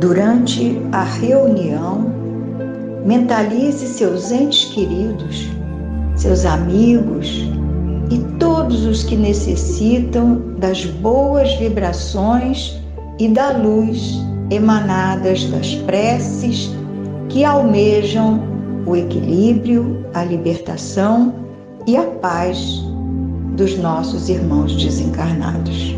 Durante a reunião, mentalize seus entes queridos, seus amigos e todos os que necessitam das boas vibrações e da luz emanadas das preces que almejam o equilíbrio, a libertação e a paz dos nossos irmãos desencarnados.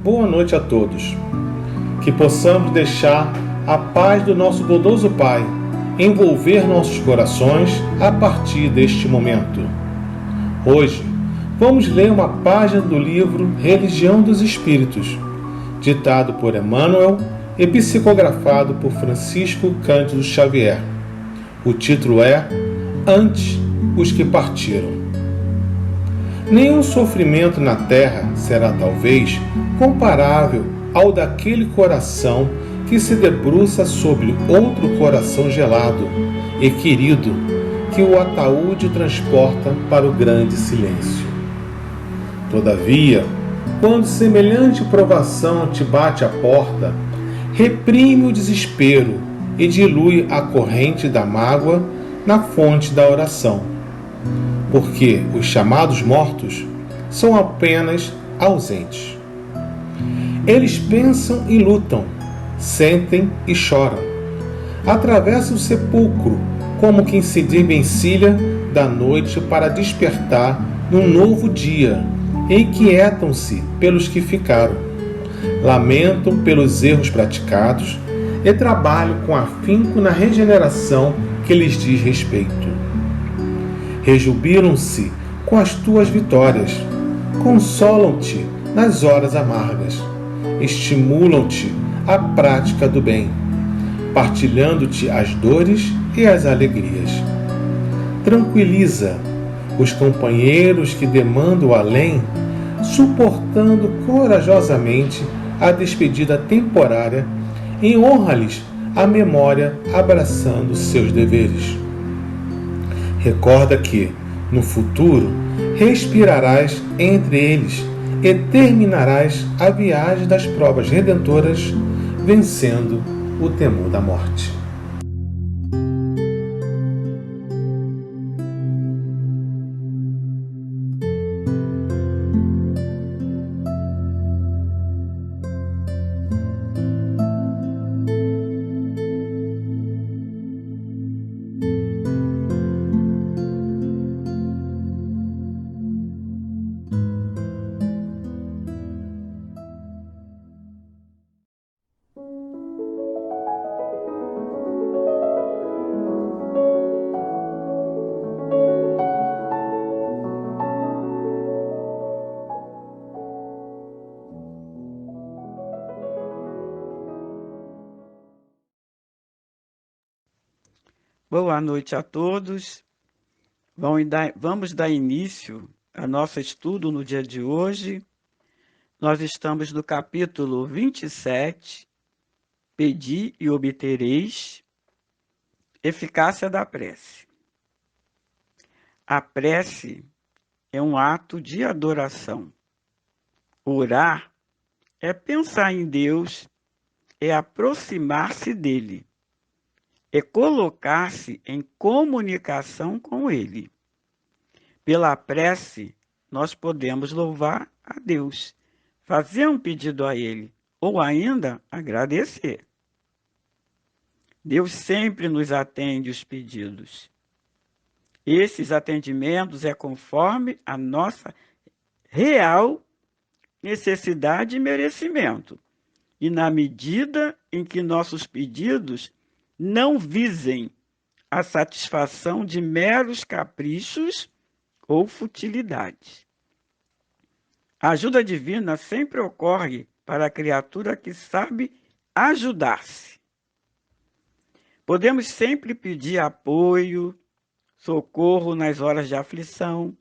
boa noite a todos. Que possamos deixar a paz do nosso bondoso Pai envolver nossos corações a partir deste momento. Hoje, vamos ler uma página do livro Religião dos Espíritos, ditado por Emmanuel e psicografado por Francisco Cândido Xavier. O título é Antes os que partiram. Nenhum sofrimento na terra será talvez comparável ao daquele coração que se debruça sobre outro coração gelado e querido que o ataúde transporta para o grande silêncio. Todavia, quando semelhante provação te bate à porta, reprime o desespero e dilui a corrente da mágoa na fonte da oração. Porque os chamados mortos são apenas ausentes. Eles pensam e lutam, sentem e choram. Atravessam o sepulcro como quem se desvencilha da noite para despertar num novo dia. Inquietam-se pelos que ficaram, lamentam pelos erros praticados e trabalham com afinco na regeneração que lhes diz respeito. Rejubilam-se com as tuas vitórias, consolam-te nas horas amargas, estimulam-te à prática do bem, partilhando-te as dores e as alegrias. Tranquiliza os companheiros que demandam o além, suportando corajosamente a despedida temporária e honra-lhes a memória abraçando seus deveres. Recorda que, no futuro, respirarás entre eles e terminarás a viagem das provas redentoras, vencendo o temor da morte. Boa noite a todos. Vamos dar início ao nosso estudo no dia de hoje. Nós estamos no capítulo 27, Pedi e obtereis, eficácia da prece. A prece é um ato de adoração. Orar é pensar em Deus, é aproximar-se dele, é colocar-se em comunicação com Ele. Pela prece, nós podemos louvar a Deus, fazer um pedido a Ele, ou ainda agradecer. Deus sempre nos atende os pedidos. Esses atendimentos é conforme a nossa real necessidade e merecimento, e na medida em que nossos pedidos não visem a satisfação de meros caprichos ou futilidades. A ajuda divina sempre ocorre para a criatura que sabe ajudar-se. Podemos sempre pedir apoio, socorro nas horas de aflição,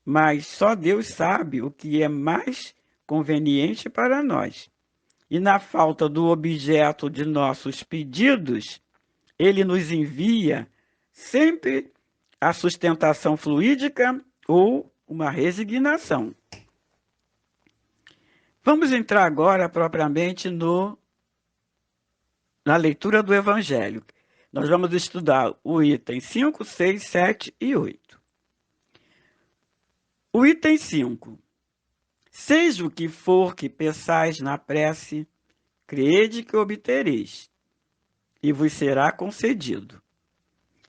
mas só Deus sabe o que é mais conveniente para nós. E na falta do objeto de nossos pedidos, Ele nos envia sempre a sustentação fluídica ou uma resignação. Vamos entrar agora propriamente na leitura do Evangelho. Nós vamos estudar o item 5, 6, 7 e 8. O item 5. Seja o que for que peçais na prece, crede que obtereis, e vos será concedido.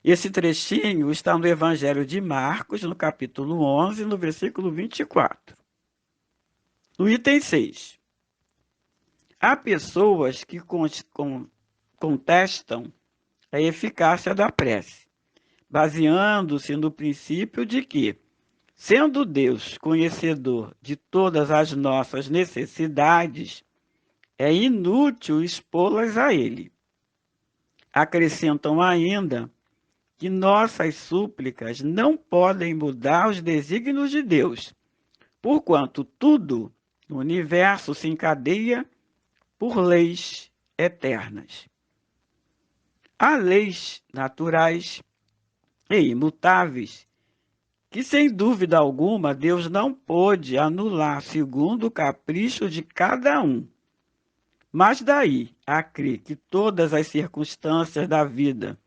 Esse trechinho está no Evangelho de Marcos, no capítulo 11, no versículo 24. No item 6, há pessoas que contestam a eficácia da prece, baseando-se no princípio de que, sendo Deus conhecedor de todas as nossas necessidades, é inútil expô-las a Ele. Acrescentam ainda que nossas súplicas não podem mudar os desígnios de Deus, porquanto tudo no universo se encadeia por leis eternas. Há leis naturais e imutáveis que, sem dúvida alguma, Deus não pôde anular segundo o capricho de cada um. Mas daí a crer que todas as circunstâncias da vida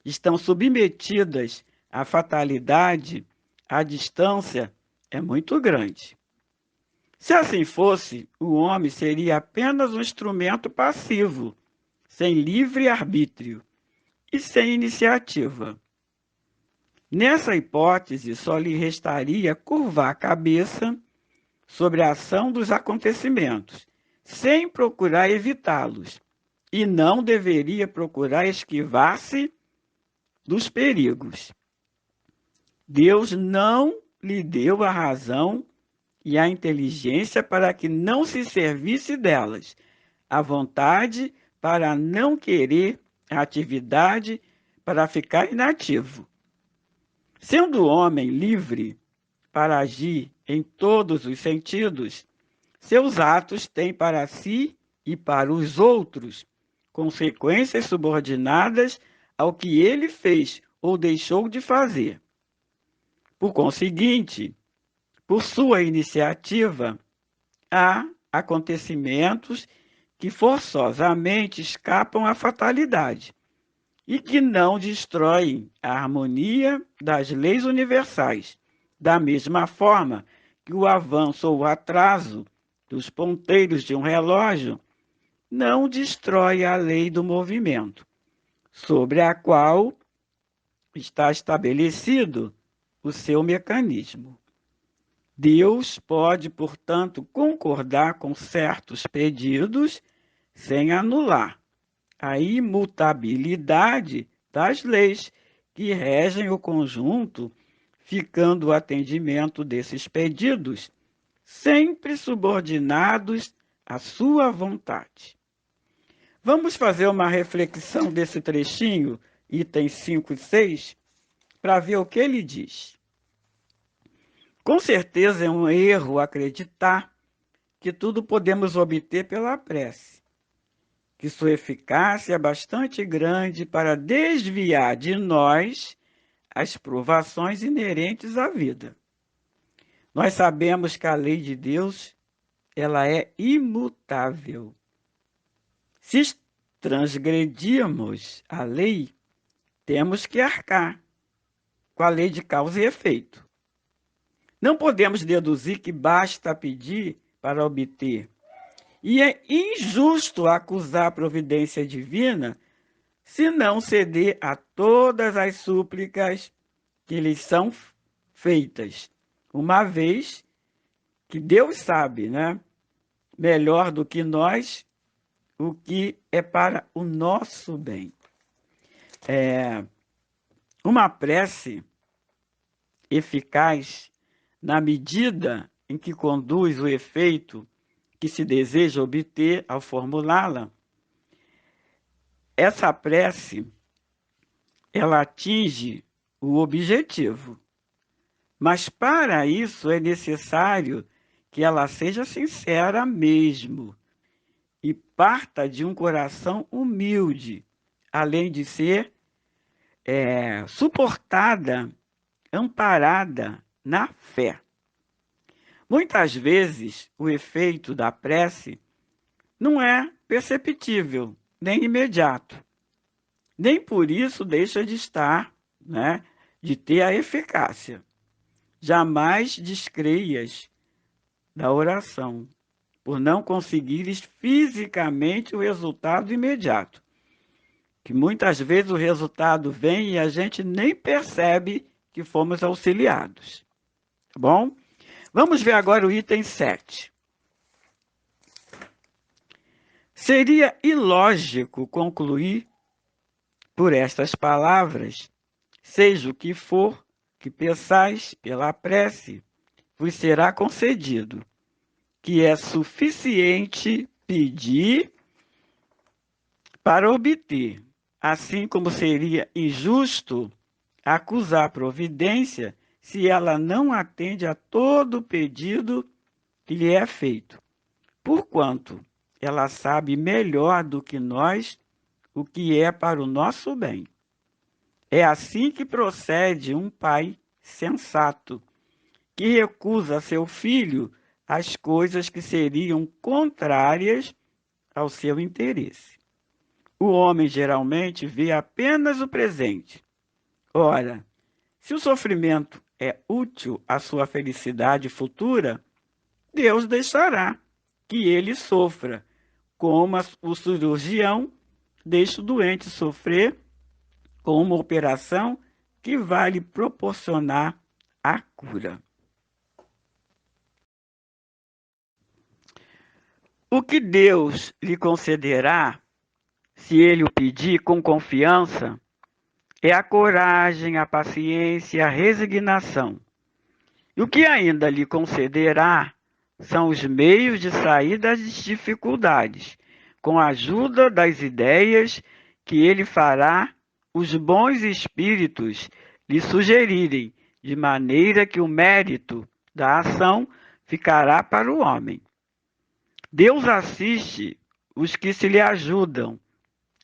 estão submetidas à fatalidade, a distância é muito grande. Se assim fosse, o homem seria apenas um instrumento passivo, sem livre arbítrio e sem iniciativa. Nessa hipótese, só lhe restaria curvar a cabeça sobre a ação dos acontecimentos, sem procurar evitá-los, e não deveria procurar esquivar-se dos perigos. Deus não lhe deu a razão e a inteligência para que não se servisse delas, a vontade para não querer, a atividade para ficar inativo. Sendo o homem livre para agir em todos os sentidos, seus atos têm para si e para os outros consequências subordinadas ao que ele fez ou deixou de fazer. Por conseguinte, por sua iniciativa, há acontecimentos que forçosamente escapam à fatalidade e que não destroem a harmonia das leis universais, da mesma forma que o avanço ou o atraso dos ponteiros de um relógio não destrói a lei do movimento, sobre a qual está estabelecido o seu mecanismo. Deus pode, portanto, concordar com certos pedidos sem anular a imutabilidade das leis que regem o conjunto, ficando o atendimento desses pedidos sempre subordinados à sua vontade. Vamos fazer uma reflexão desse trechinho, itens 5 e 6, para ver o que ele diz. Com certeza é um erro acreditar que tudo podemos obter pela prece, que sua eficácia é bastante grande para desviar de nós as provações inerentes à vida. Nós sabemos que a lei de Deus, ela é imutável. Se transgredirmos a lei, temos que arcar com a lei de causa e efeito. Não podemos deduzir que basta pedir para obter. E é injusto acusar a providência divina se não ceder a todas as súplicas que lhes são feitas, uma vez que Deus sabe, melhor do que nós, o que é para o nosso bem. Uma prece eficaz, na medida em que conduz o efeito que se deseja obter ao formulá-la, essa prece, ela atinge o objetivo. Mas para isso é necessário que ela seja sincera mesmo e parta de um coração humilde, além de ser suportada, amparada na fé. Muitas vezes o efeito da prece não é perceptível, nem imediato. Nem por isso deixa de estar, de ter a eficácia. Jamais descreias da oração, por não conseguires fisicamente o resultado imediato. Que muitas vezes o resultado vem e a gente nem percebe que fomos auxiliados. Tá bom? Vamos ver agora o item 7. Seria ilógico concluir por estas palavras: seja o que for que pensais pela prece, vos será concedido, que é suficiente pedir para obter, assim como seria injusto acusar a providência se ela não atende a todo o pedido que lhe é feito, porquanto ela sabe melhor do que nós o que é para o nosso bem. É assim que procede um pai sensato, que recusa a seu filho as coisas que seriam contrárias ao seu interesse. O homem geralmente vê apenas o presente. Ora, se o sofrimento é útil à sua felicidade futura, Deus deixará que ele sofra, como o cirurgião deixa o doente sofrer com uma operação que vai lhe proporcionar a cura. O que Deus lhe concederá, se ele o pedir com confiança, é a coragem, a paciência e a resignação. E o que ainda lhe concederá são os meios de sair das dificuldades, com a ajuda das ideias que ele fará os bons espíritos lhe sugerirem, de maneira que o mérito da ação ficará para o homem. Deus assiste os que se lhe ajudam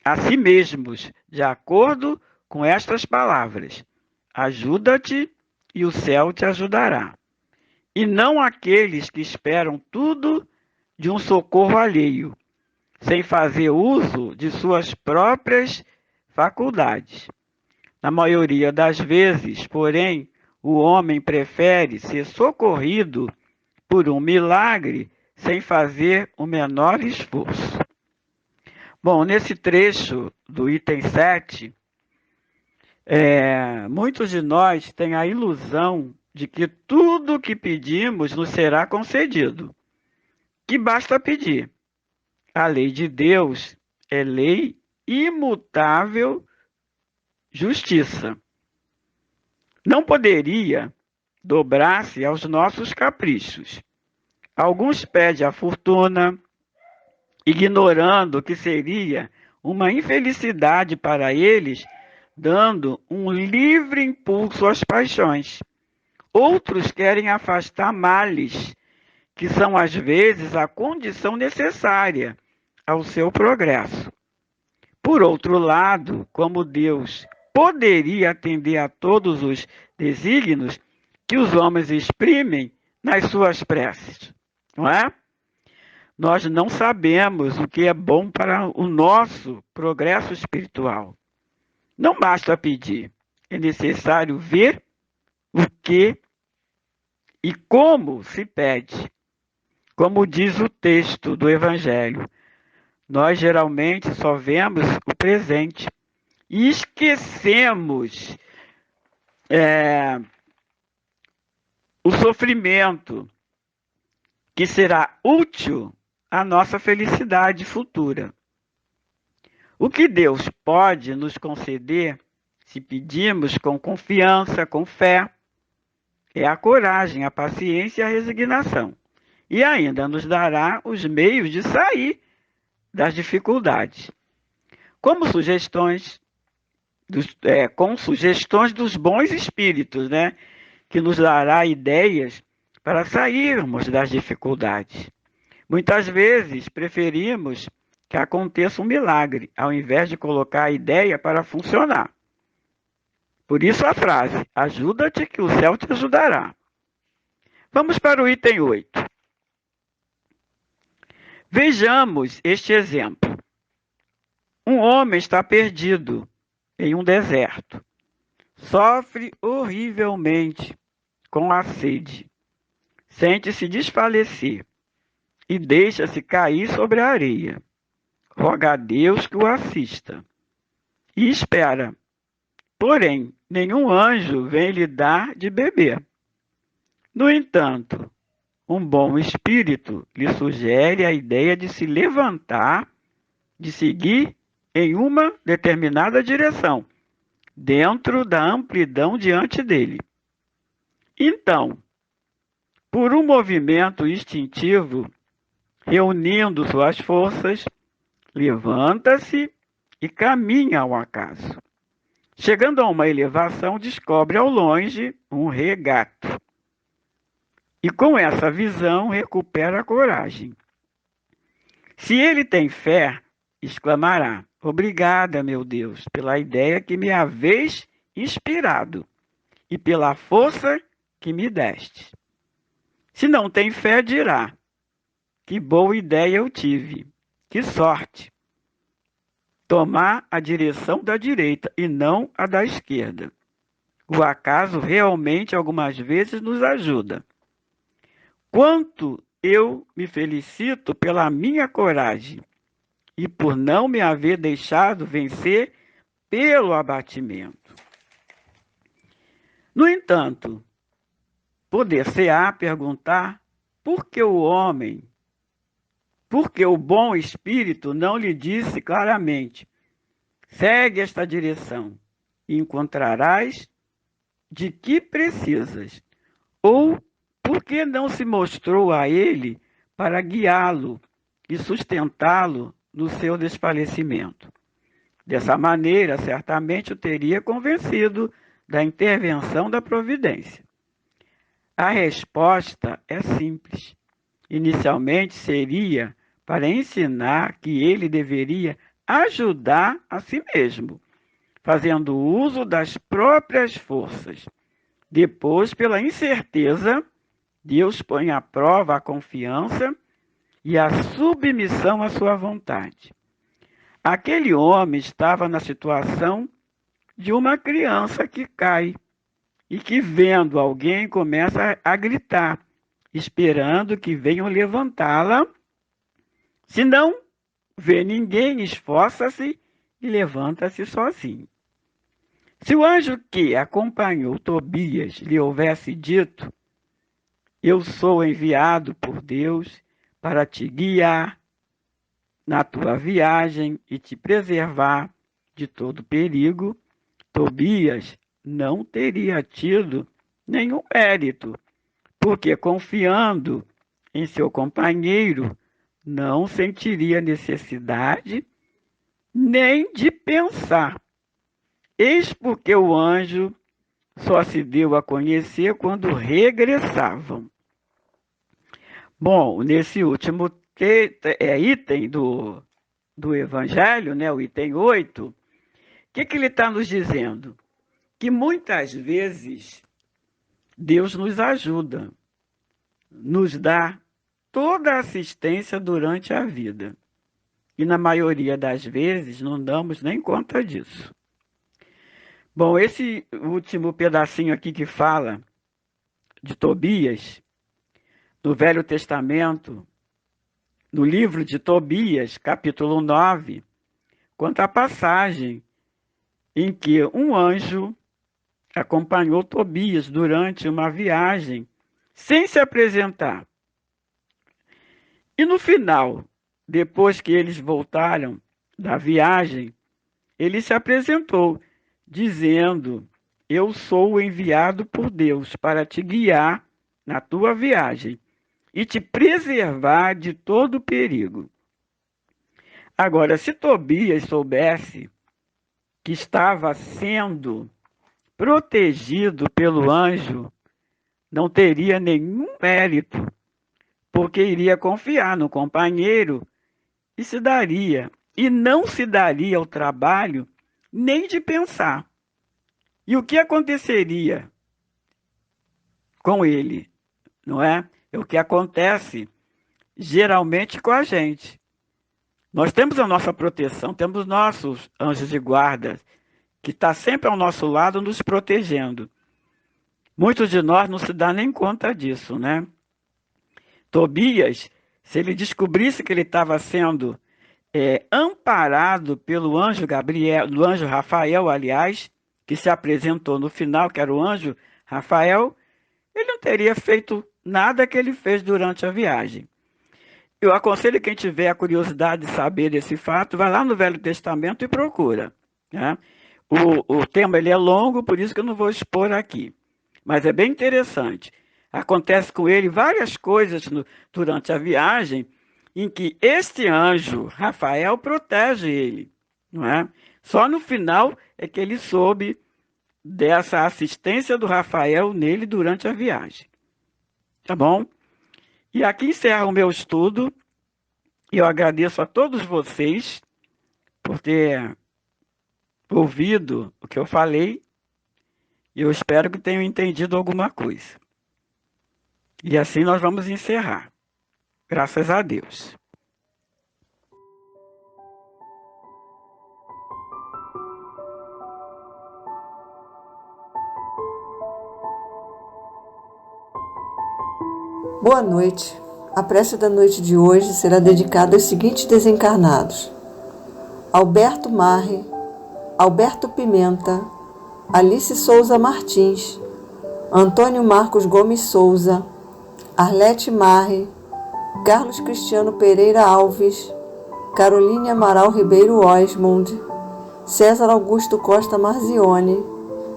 a si mesmos, de acordo com estas palavras: ajuda-te e o céu te ajudará. E não aqueles que esperam tudo de um socorro alheio, sem fazer uso de suas próprias faculdades. Na maioria das vezes, porém, o homem prefere ser socorrido por um milagre sem fazer o menor esforço. Bom, nesse trecho do item 7, muitos de nós têm a ilusão de que tudo o que pedimos nos será concedido, que basta pedir. A lei de Deus é lei imutável, justiça. Não poderia dobrar-se aos nossos caprichos. Alguns pedem a fortuna, ignorando que seria uma infelicidade para eles, dando um livre impulso às paixões. Outros querem afastar males, que são às vezes a condição necessária ao seu progresso. Por outro lado, como Deus poderia atender a todos os desígnios que os homens exprimem nas suas preces, não é? Nós não sabemos o que é bom para o nosso progresso espiritual. Não basta pedir, é necessário ver o que e como se pede. Como diz o texto do Evangelho, nós geralmente só vemos o presente e esquecemos o sofrimento que será útil à nossa felicidade futura. O que Deus pode nos conceder, se pedimos com confiança, com fé, é a coragem, a paciência e a resignação. E ainda nos dará os meios de sair das dificuldades. Com sugestões dos bons espíritos, né? Que nos dará ideias para sairmos das dificuldades. Muitas vezes preferimos que aconteça um milagre, ao invés de colocar a ideia para funcionar. Por isso a frase: ajuda-te que o céu te ajudará. Vamos para o item 8. Vejamos este exemplo. Um homem está perdido em um deserto. Sofre horrivelmente com a sede. Sente-se desfalecer e deixa-se cair sobre a areia. Roga a Deus que o assista. E espera. Porém, nenhum anjo vem lhe dar de beber. No entanto, um bom espírito lhe sugere a ideia de se levantar de seguir em uma determinada direção, dentro da amplidão diante dele. Então, por um movimento instintivo, reunindo suas forças, levanta-se e caminha ao acaso. Chegando a uma elevação, descobre ao longe um regato. E com essa visão, recupera a coragem. Se ele tem fé, exclamará: obrigada, meu Deus, pela ideia que me haveis inspirado e pela força que me deste. Se não tem fé, dirá: que boa ideia eu tive, que sorte! Tomar a direção da direita e não a da esquerda. O acaso realmente algumas vezes nos ajuda. Quanto eu me felicito pela minha coragem e por não me haver deixado vencer pelo abatimento. No entanto, poder-se-á perguntar por que o homem, porque o bom espírito não lhe disse claramente: segue esta direção e encontrarás de que precisas, ou por que não se mostrou a ele para guiá-lo e sustentá-lo no seu desfalecimento. Dessa maneira, certamente o teria convencido da intervenção da providência. A resposta é simples. Inicialmente seria para ensinar que ele deveria ajudar a si mesmo, fazendo uso das próprias forças. Depois, pela incerteza, Deus põe à prova a confiança e a submissão à sua vontade. Aquele homem estava na situação de uma criança que cai e que, vendo alguém, começa a gritar, esperando que venham levantá-la. Se não vê ninguém, esforça-se e levanta-se sozinho. Se o anjo que acompanhou Tobias lhe houvesse dito: eu sou enviado por Deus para te guiar na tua viagem e te preservar de todo perigo, Tobias não teria tido nenhum mérito, porque confiando em seu companheiro, não sentiria necessidade nem de pensar. Eis porque o anjo só se deu a conhecer quando regressavam. Bom, nesse último item do Evangelho, né, o item 8, o que ele está nos dizendo? Que muitas vezes Deus nos ajuda, nos dá toda a assistência durante a vida. E na maioria das vezes não damos nem conta disso. Bom, esse último pedacinho aqui que fala de Tobias, no Velho Testamento, no livro de Tobias, capítulo 9, conta a passagem em que um anjo acompanhou Tobias durante uma viagem sem se apresentar. E no final, depois que eles voltaram da viagem, ele se apresentou, dizendo: eu sou o enviado por Deus para te guiar na tua viagem e te preservar de todo perigo. Agora, se Tobias soubesse que estava sendo protegido pelo anjo, não teria nenhum mérito, porque iria confiar no companheiro e não se daria o trabalho nem de pensar. E o que aconteceria com ele, não é? É o que acontece geralmente com a gente. Nós temos a nossa proteção, temos nossos anjos de guarda, que está sempre ao nosso lado nos protegendo. Muitos de nós não se dão nem conta disso, né? Tobias, se ele descobrisse que ele estava sendo amparado pelo anjo Gabriel, do anjo Rafael, aliás, que se apresentou no final, que era o anjo Rafael, ele não teria feito nada que ele fez durante a viagem. Eu aconselho quem tiver a curiosidade de saber desse fato, vai lá no Velho Testamento e procura, né? O tema ele é longo, por isso que eu não vou expor aqui. Mas é bem interessante. Acontece com ele várias coisas durante a viagem em que este anjo, Rafael, protege ele, não é? Só no final é que ele soube dessa assistência do Rafael nele durante a viagem. Tá bom? E aqui encerra o meu estudo. E eu agradeço a todos vocês por ter ouvido o que eu falei. E eu espero que tenham entendido alguma coisa. E assim nós vamos encerrar. Graças a Deus. Boa noite. A prece da noite de hoje será dedicada aos seguintes desencarnados: Alberto Marre, Alberto Pimenta, Alice Souza Martins, Antônio Marcos Gomes Souza, Arlete Marre, Carlos Cristiano Pereira Alves, Caroline Amaral Ribeiro Osmond, César Augusto Costa Marzione,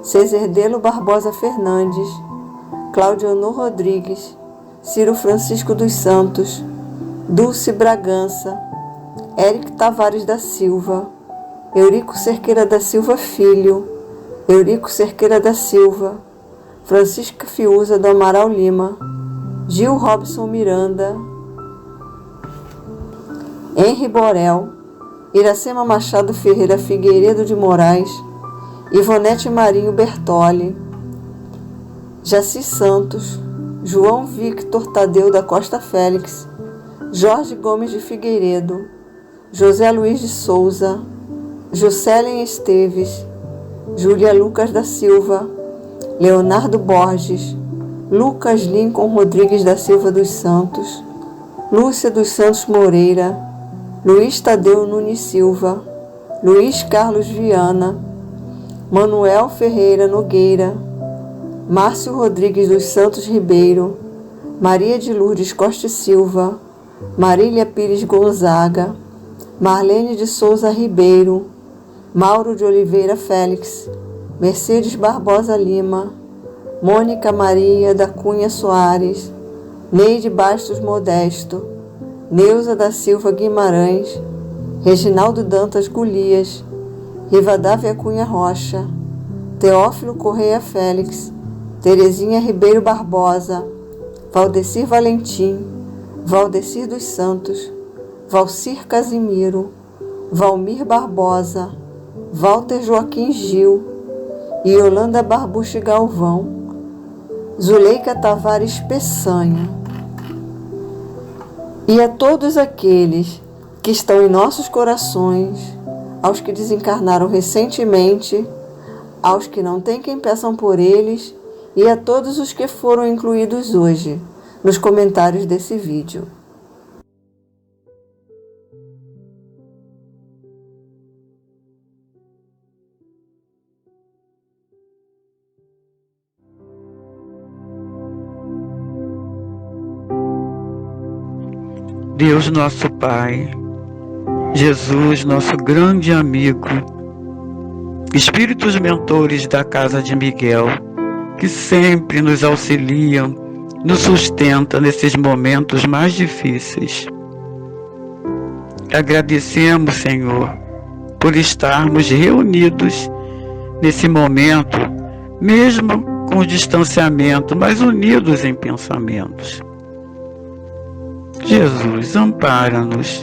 Cezerdelo Barbosa Fernandes, Claudionor Rodrigues, Ciro Francisco dos Santos, Dulce Bragança, Érico Tavares da Silva, Eurico Cerqueira da Silva Filho, Eurico Cerqueira da Silva, Francisca Fiuza do Amaral Lima, Gil Robson Miranda, Henri Borel, Iracema Machado Ferreira Figueiredo de Moraes, Ivonete Marinho Bertoli, Jaci Santos, João Victor Tadeu da Costa Félix, Jorge Gomes de Figueiredo, José Luiz de Souza, Juscelin Esteves, Júlia Lucas da Silva, Leonardo Borges, Lucas Lincoln Rodrigues da Silva dos Santos, Lúcia dos Santos Moreira, Luiz Tadeu Nunes Silva, Luiz Carlos Viana, Manuel Ferreira Nogueira, Márcio Rodrigues dos Santos Ribeiro, Maria de Lourdes Costa e Silva, Marília Pires Gonzaga, Marlene de Souza Ribeiro, Mauro de Oliveira Félix, Mercedes Barbosa Lima, Mônica Maria da Cunha Soares, Neide Bastos Modesto, Neuza da Silva Guimarães, Reginaldo Dantas Golias, Rivadavia Cunha Rocha, Teófilo Correia Félix, Terezinha Ribeiro Barbosa, Valdecir Valentim, Valdecir dos Santos, Valcir Casimiro, Valmir Barbosa, Walter Joaquim Gil, Yolanda Barbucci Galvão, Zuleika Tavares Peçanha. E a todos aqueles que estão em nossos corações, aos que desencarnaram recentemente, aos que não têm quem peçam por eles, e a todos os que foram incluídos hoje nos comentários desse vídeo. Deus nosso Pai, Jesus nosso grande amigo, Espíritos mentores da Casa de Miguel, que sempre nos auxiliam, nos sustentam nesses momentos mais difíceis. Agradecemos, Senhor, por estarmos reunidos nesse momento, mesmo com o distanciamento, mas unidos em pensamentos. Jesus, ampara-nos.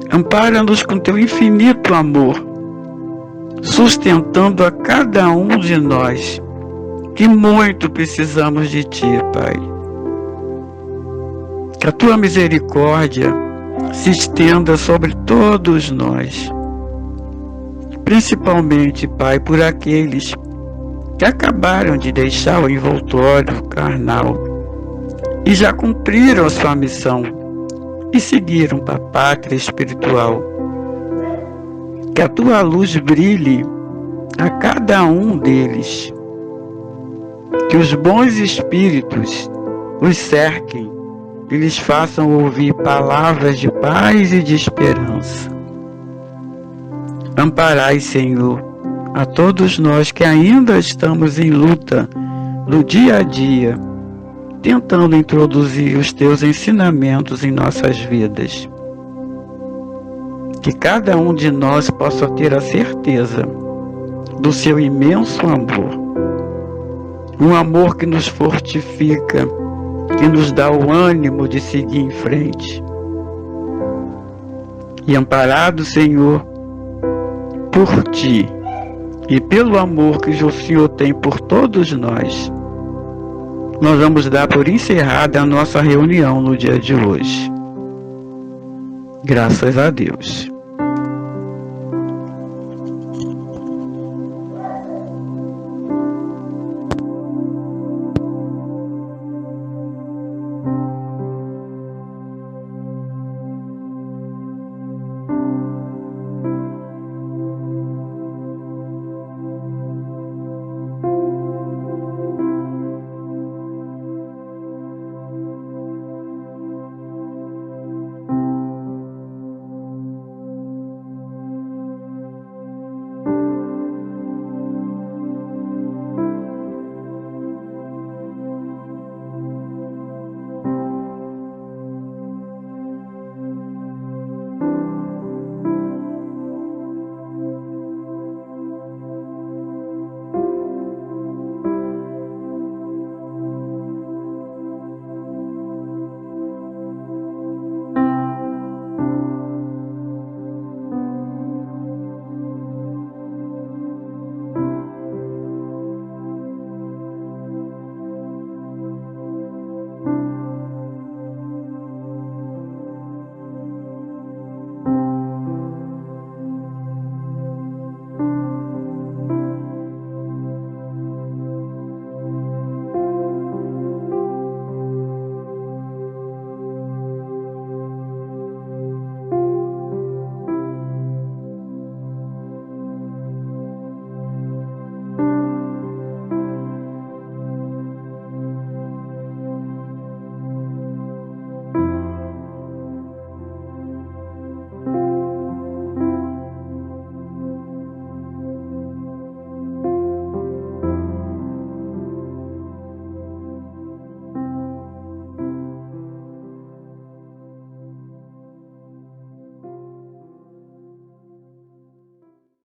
Ampara-nos com teu infinito amor, sustentando a cada um de nós, que muito precisamos de ti, Pai. Que a tua misericórdia se estenda sobre todos nós, principalmente, Pai, por aqueles que acabaram de deixar o envoltório carnal e já cumpriram a sua missão e seguiram para a pátria espiritual. Que a tua luz brilhe a cada um deles, que os bons espíritos os cerquem que lhes façam ouvir palavras de paz e de esperança. Amparai, Senhor, a todos nós que ainda estamos em luta no dia a dia, tentando introduzir os teus ensinamentos em nossas vidas. Que cada um de nós possa ter a certeza do seu imenso amor. Um amor que nos fortifica, que nos dá o ânimo de seguir em frente. E amparado, Senhor, por Ti e pelo amor que o Senhor tem por todos nós vamos dar por encerrada a nossa reunião no dia de hoje. Graças a Deus.